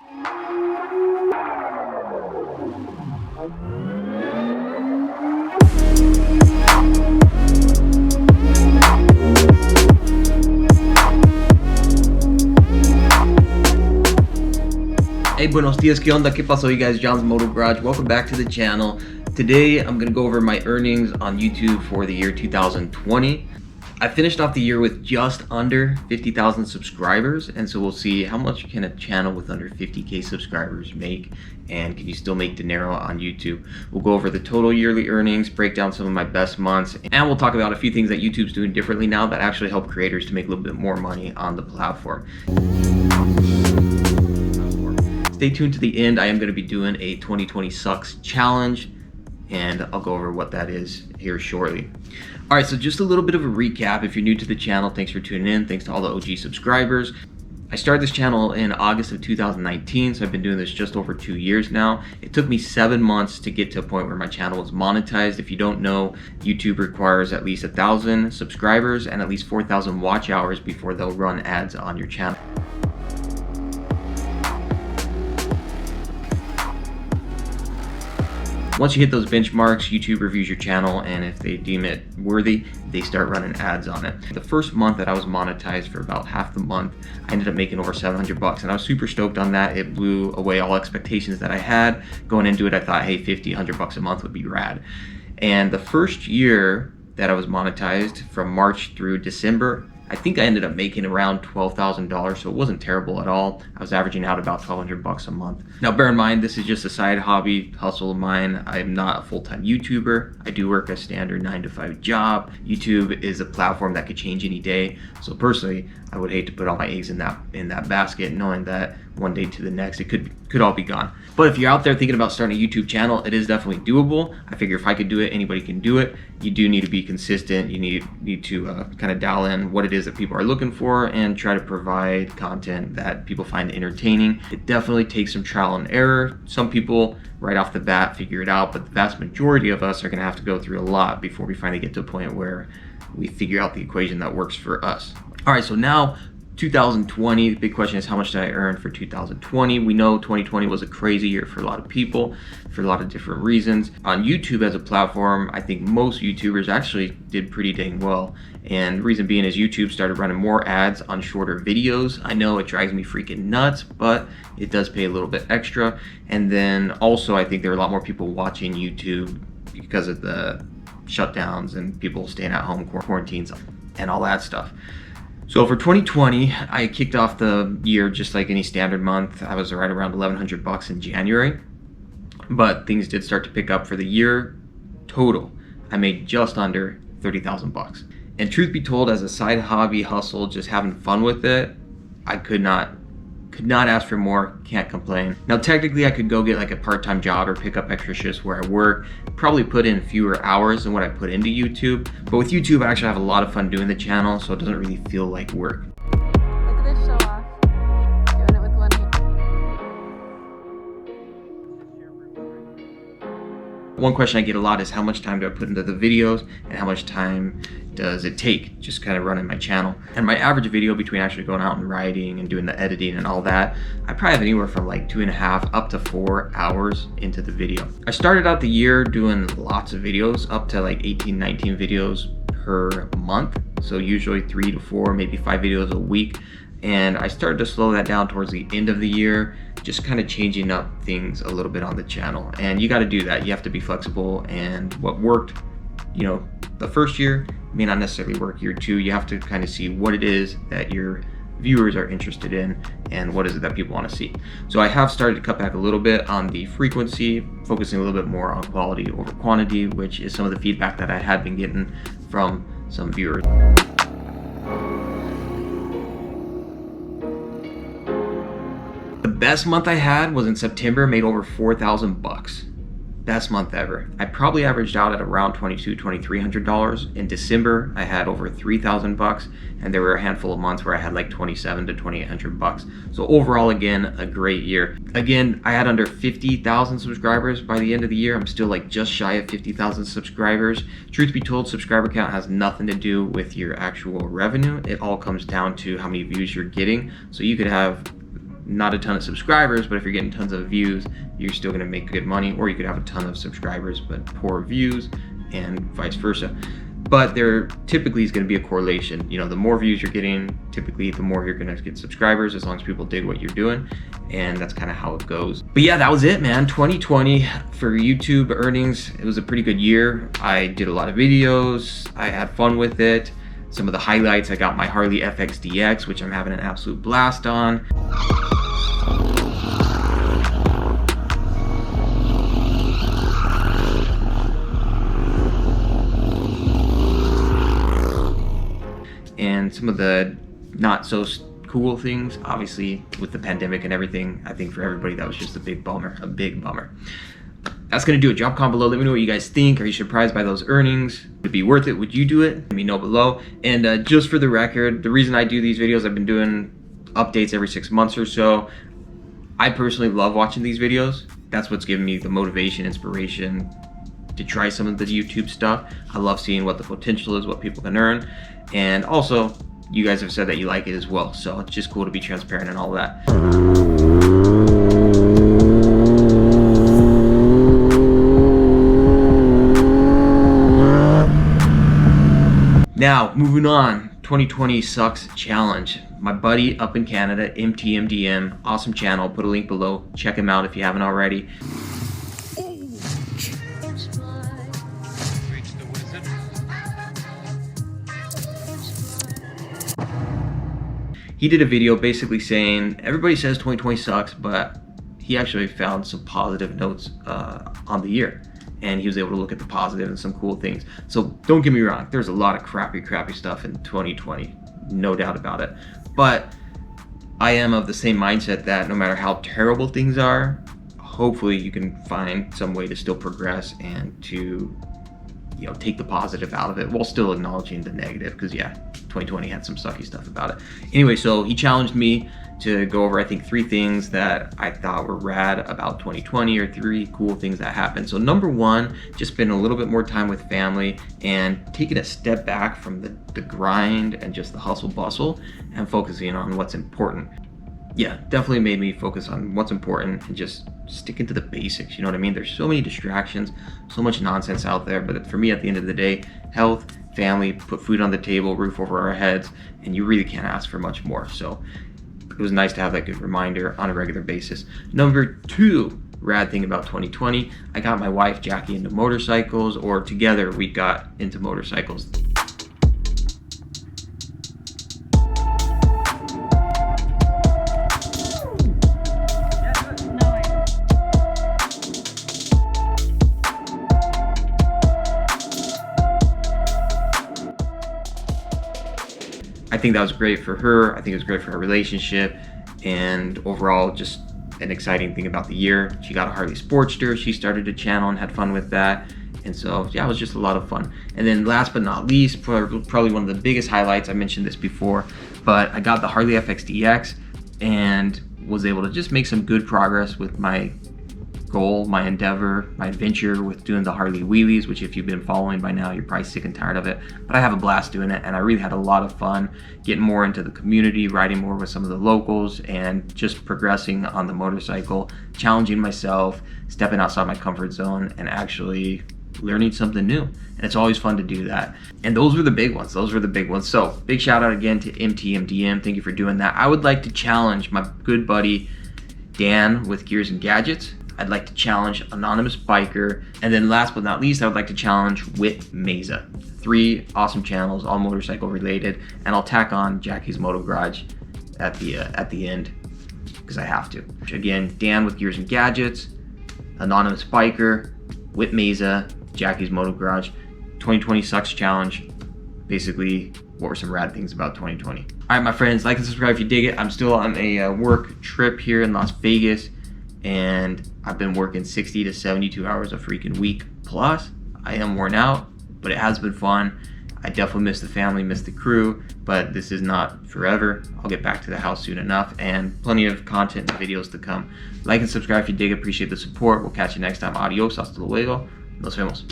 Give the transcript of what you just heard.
Hey, buenos dias, ¿qué onda? ¿Qué pasó, you guys? John's Moto Garage. Welcome back to the channel. Today, I'm going to go over my earnings on YouTube for the year 2020. I finished off the year with just under 50,000 subscribers, and so we'll see how much can a channel with under 50k subscribers make, and can you still make dinero on YouTube. We'll go over the total yearly earnings, break down some of my best months, and we'll talk about a few things that YouTube's doing differently now that actually help creators to make a little bit more money on the platform. Stay tuned to the end. I am going to be doing a 2020 Sucks challenge, and I'll go over what that is here shortly. All right, so just a little bit of a recap. If you're new to the channel, thanks for tuning in. Thanks to all the OG subscribers. I started this channel in August of 2019, so I've been doing this just over 2 years now. It took me 7 months to get to a point where my channel was monetized. If you don't know, YouTube requires at least 1,000 subscribers and at least 4,000 watch hours before they'll run ads on your channel. Once you hit those benchmarks, YouTube reviews your channel, and if they deem it worthy, they start running ads on it. The first month that I was monetized, for about half the month, I ended up making over 700 bucks, and I was super stoked on that. It blew away all expectations that I had. Going into it, I thought, hey, 50, 100 bucks a month would be rad. And the first year that I was monetized, from March through December, I think I ended up making around $12,000, so it wasn't terrible at all. I was averaging out about 1,200 bucks a month. Now, bear in mind, this is just a side hobby hustle of mine. I'm not a full-time YouTuber. I do work a standard 9-to-5 job. YouTube is a platform that could change any day. So personally, I would hate to put all my eggs in that basket, knowing that one day to the next, it could all be gone. But if you're out there thinking about starting a YouTube channel, it is definitely doable. I figure if I could do it, anybody can do it. You do need to be consistent. You need to kind of dial in what it is that people are looking for and try to provide content that people find entertaining. It definitely takes some trial and error. Some people right off the bat figure it out, but the vast majority of us are gonna have to go through a lot before we finally get to a point where we figure out the equation that works for us. All right, so now 2020, the big question is, how much did I earn for 2020? We know 2020 was a crazy year for a lot of people, for a lot of different reasons. On YouTube as a platform, I think most YouTubers actually did pretty dang well. And the reason being is YouTube started running more ads on shorter videos. I know it drives me freaking nuts, but it does pay a little bit extra. And then also, I think there were a lot more people watching YouTube because of the shutdowns and people staying at home, quarantines, and all that stuff. So for 2020, I kicked off the year just like any standard month. I was right around 1,100 bucks in January, but things did start to pick up. For the year total, I made just under 30,000 bucks. And truth be told, as a side hobby hustle, just having fun with it, I could not ask for more, can't complain. Now technically I could go get like a part-time job or pick up extra shifts where I work, probably put in fewer hours than what I put into YouTube. But with YouTube, I actually have a lot of fun doing the channel, so it doesn't really feel like work. Look at this show off. Doing it with one hand. One question I get a lot is, how much time do I put into the videos and how much time does it take just kind of running my channel? And my average video, between actually going out and riding and doing the editing and all that, I probably have anywhere from like 2.5 up to 4 hours into the video. I started out the year doing lots of videos, up to like 18, 19 videos per month. So usually 3 to 4, maybe 5 videos a week. And I started to slow that down towards the end of the year, just kind of changing up things a little bit on the channel. And you got to do that. You have to be flexible, and what worked, the first year may not necessarily work year 2. You have to kind of see what it is that your viewers are interested in and what is it that people want to see. So I have started to cut back a little bit on the frequency, focusing a little bit more on quality over quantity, which is some of the feedback that I had been getting from some viewers. The best month I had was in September, made over 4,000 bucks. Best month ever. I probably averaged out at around $2,200, $2,300. In December, I had over 3,000 bucks, and there were a handful of months where I had like 2,700 to 2,800 bucks. So overall, again, a great year. Again, I had under 50,000 subscribers by the end of the year. I'm still like just shy of 50,000 subscribers. Truth be told, subscriber count has nothing to do with your actual revenue. It all comes down to how many views you're getting. So you could have not a ton of subscribers, but if you're getting tons of views, you're still gonna make good money. Or you could have a ton of subscribers but poor views, and vice versa. But there typically is going to be a correlation. You know, the more views you're getting, typically the more you're going to get subscribers, as long as people dig what you're doing. And that's kind of how it goes. But yeah, that was it, man. 2020 for YouTube earnings, it was a pretty good year. I did a lot of videos. I had fun with it. Some of the highlights, I got my Harley FXDX, which I'm having an absolute blast on. And some of the not so cool things, obviously with the pandemic and everything, I think for everybody that was just a big bummer. That's gonna do it. Drop a comment below, let me know what you guys think. Are you surprised by those earnings? Would it be worth it? Would you do it? Let me know below. And just for the record, the reason I do these videos, I've been doing updates every 6 months or so. I personally love watching these videos. That's what's giving me the motivation, inspiration to try some of the YouTube stuff. I love seeing what the potential is, what people can earn. And also, you guys have said that you like it as well. So it's just cool to be transparent and all that. Now, moving on, 2020 Sucks Challenge. My buddy up in Canada, MTMDM, awesome channel. Put a link below. Check him out if you haven't already. He did a video basically saying, everybody says 2020 sucks, but he actually found some positive notes on the year. And he was able to look at the positive and some cool things. So don't get me wrong, there's a lot of crappy stuff in 2020, no doubt about it. But I am of the same mindset that no matter how terrible things are, hopefully you can find some way to still progress and to, you know, take the positive out of it while still acknowledging the negative, because yeah, 2020 had some sucky stuff about it. Anyway, so he challenged me to go over, I think, 3 things that I thought were rad about 2020, or 3 cool things that happened. So number 1, just spend a little bit more time with family and taking a step back from the grind and just the hustle bustle and focusing on what's important. Yeah, definitely made me focus on what's important and just sticking to the basics, you know what I mean? There's so many distractions, so much nonsense out there, but for me, at the end of the day, health, family, put food on the table, roof over our heads, and you really can't ask for much more. So it was nice to have that good reminder on a regular basis. Number 2 rad thing about 2020, I got my wife Jackie into motorcycles, or together we got into motorcycles. I think that was great for her. I think it was great for her relationship, and overall just an exciting thing about the year. She got a Harley Sportster. She started a channel and had fun with that. And so yeah, it was just a lot of fun. And then last but not least, probably one of the biggest highlights, I mentioned this before, but I got the Harley FXDX and was able to just make some good progress with my goal, my endeavor, my adventure with doing the Harley wheelies, which if you've been following by now, you're probably sick and tired of it, but I have a blast doing it, and I really had a lot of fun getting more into the community, riding more with some of the locals, and just progressing on the motorcycle, challenging myself, stepping outside my comfort zone, and actually learning something new. And it's always fun to do that. And those were the big ones. So big shout out again to MTMDM. Thank you for doing that. I would like to challenge my good buddy Dan with Gears and Gadgets. I'd like to challenge Anonymous Biker, and then last but not least, I would like to challenge With Mesa. 3 awesome channels, all motorcycle related, and I'll tack on Jackie's Moto Garage at the end because I have to. Again, Dan with Gears and Gadgets, Anonymous Biker, With Mesa, Jackie's Moto Garage, 2020 Sucks Challenge. Basically, what were some rad things about 2020? All right, my friends, like and subscribe if you dig it. I'm still on a work trip here in Las Vegas, and I've been working 60 to 72 hours a freaking week plus. I am worn out, but it has been fun. I definitely miss the family, miss the crew, but this is not forever. I'll get back to the house soon enough, and plenty of content and videos to come. Like and subscribe if you dig it. Appreciate the support. We'll catch you next time. Adios, hasta luego. Nos vemos.